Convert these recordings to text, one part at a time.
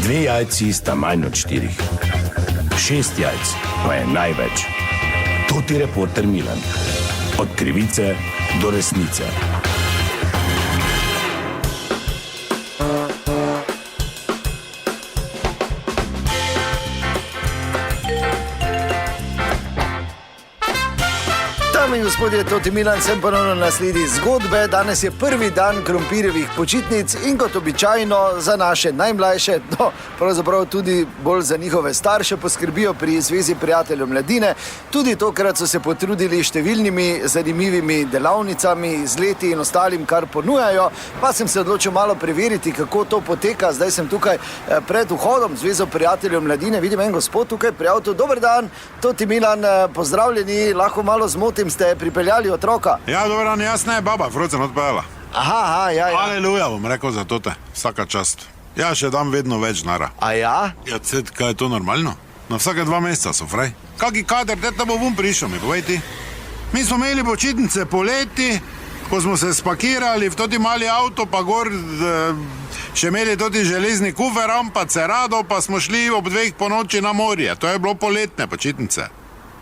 2 jajci sta manj od 4. 6 jajc pa je največ. To ti reporter Milan. Od krivice do resnice. Dame in gospodje, Toti Milan, sem ponovno na sledi zgodbe. Danes je prvi dan krompirjevih počitnic in kot običajno za naše najmlajše, no, pravzaprav tudi bolj za njihove starše poskrbijo pri Zvezi prijateljev mladine. Tudi tokrat so se potrudili številnimi zanimivimi delavnicami, izleti in ostalim, kar ponujajo. Pa sem se odločil malo preveriti, kako to poteka. Zdaj sem tukaj pred vhodom Zvezo prijateljev mladine. Vidim en gospod tukaj pri avtu. Dober dan, Toti Milan, pozdravljeni, lahko malo zmotim, ste pripeljali otroka? Ja, dober dan, jasna je baba, Frocen odpeljala. Aha, ja. Aleluja, bom rekel za tote, vsaka čast. Ja, še dam vedno več nara. A ja? Ja, kaj je to normalno? Na vsake 2 meseca so fraj. Kaki kader, te bo bom prišel, mi povej ti. Mi smo imeli počitnice poleti, ko smo se spakirali v toti mali avto, pa gor še imeli toti železni kuferam, pa cerado, pa smo šli ob 2 po noči na morje. To je bilo poletne počitnice.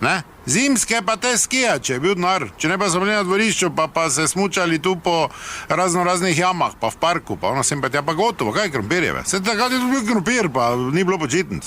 Ne? Zimske pa te skija, če je bil denar. Če ne pa so bili na dvorišču, pa se smučali tu po raznih jamah, pa v parku, pa ono sem pa tja pa gotovo. Kaj je krompirjeve? Se takrat je tu bil krompir, pa ni bilo počitnic.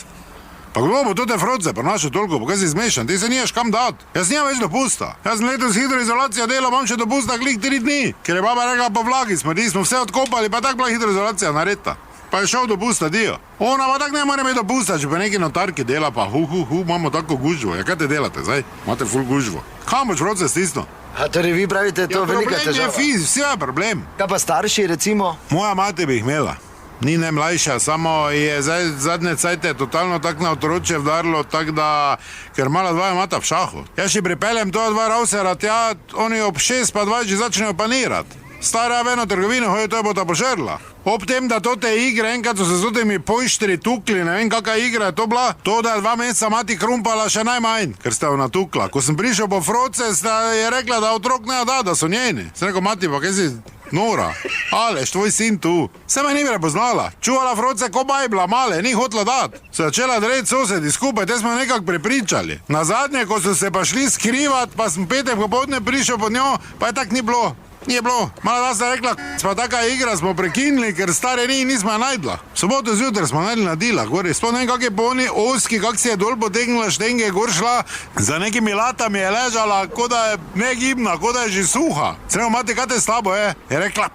Pa kdo bo tote Froce prinašal toliko, pa kaj si zmešan? Ti se nimaš kam dat. Jaz nimam več dopusta. Jaz sem letos hidroizolacija delal, imam še dopusta glih 3 dni. Ker je baba rekla, po vlagi smrdi, smo vse odkopali, pa tak bila hidroizolacija nareta. Pa je šel dopusta, dio. Ona pa tak ne more imeti dopusta, če pa neki notarki dela, pa imamo tako gužvo. Ja, kaj te delate zdaj? Imate ful gužvo. Kam boš Froce stisnil? A torej vi pravite, to je velika težava? Ja, problem je vse je problem. Kaj pa starši, recimo? Moja mati bi jih imela. Ni ne mlajša, samo je zdaj zadnje cajte totalno tak na otroče vdarilo, tak da, ker mala 2 imata v šahu. Jaz še pripeljem to 2 rausera tja, oni ob 6 pa 2 že začnejo panirati. Stara v eno trgovino hoje, to je bo ta požrla. Ob tem, da to te igre, enkrat so se z temi pojštri tukli, ne vem kakva igra je to bila, to da je 2 meseca mati krumpala še najmanj, ker ste jo natukla. Ko sem prišel po Froce, je rekla, da otrok ne da so njeni. Sem rekel, mati, pa kaj si nora? Aleš, tvoj sin tu. Se me ni prepoznala. Čuvala Froce, ko bajbla, male, ni hotla dat. Se začela dreti sosedi skupaj, te smo nekako prepričali. Na zadnje, ko so se pa šli skrivat, pa sem petek popoldne prišel pod njo, pa je tak ni bilo. Nije bilo. Mala da sta rekla, pa taka igra smo prekinili, ker stare nismo najdla. Soboto zjutraj smo najdli na dilah, gori. Sploh ne vem, kak je po oni oski, kak si je dol potegnila štenge, gor šla, za nekimi latami je ležala, kot da je negibna, kot da je že suha. Sremo, mati, kaj te slabo je? Je rekla,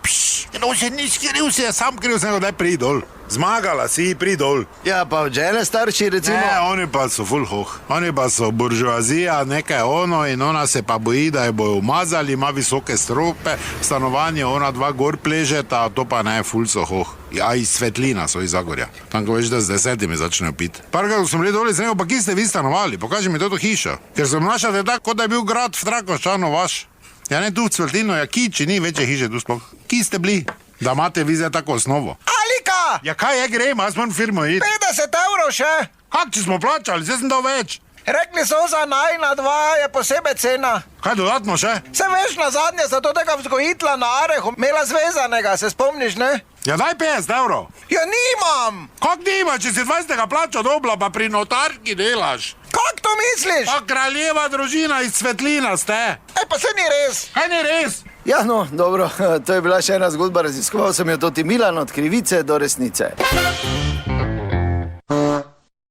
no še nič kriv si, je sam kriv, sem rekel, daj pri dol. Zmagala si, pri dol. Ja, pa od žene starši, recimo? Ne, oni pa so ful hoh. Oni pa so buržoazija, nekaj ono in ona se pa boji, da je bojo umazali, ima visoke strope, stanovanje, ona 2 gor pležeta, to pa ne, ful so hoh. Ja, iz Svetlina so iz Zagorja. Tam, ko veš, da z 10 začnejo piti. Parkrat sem bili doli, sem rekel, pa ki ste vi stanovali? Pokaži mi to hišo. Ker sem našate tako, kot da je bil grad v Trakoščanu vaš. Ja, ne tu v Svetlino, ja, če ni večje hiše tu sploh. Ki ste bili? Da imate vi zdaj tako osnovo. Alika! Ja, kaj je, grem, jaz moram firmo iti. 50 € še! Kak, če smo plačali, zdaj sem dal več. Rekli so za najna 2 je posebej cena. Kaj dodatno še? Se veš, na zadnje za to tega vzgojitla na Arehu imela zvezanega, se spomniš, ne? Ja, daj 50 €. Ja, nimam! Kak nima, če si 20. plačo dobla, pa pri notarki delaš? Kak to misliš? Pa kraljeva družina iz Svetlina ste. Pa se ni res. Kaj ni res? Ja, no, dobro, to je bila še ena zgodba, raziskoval sem jo Toti Milan, od krivice do resnice.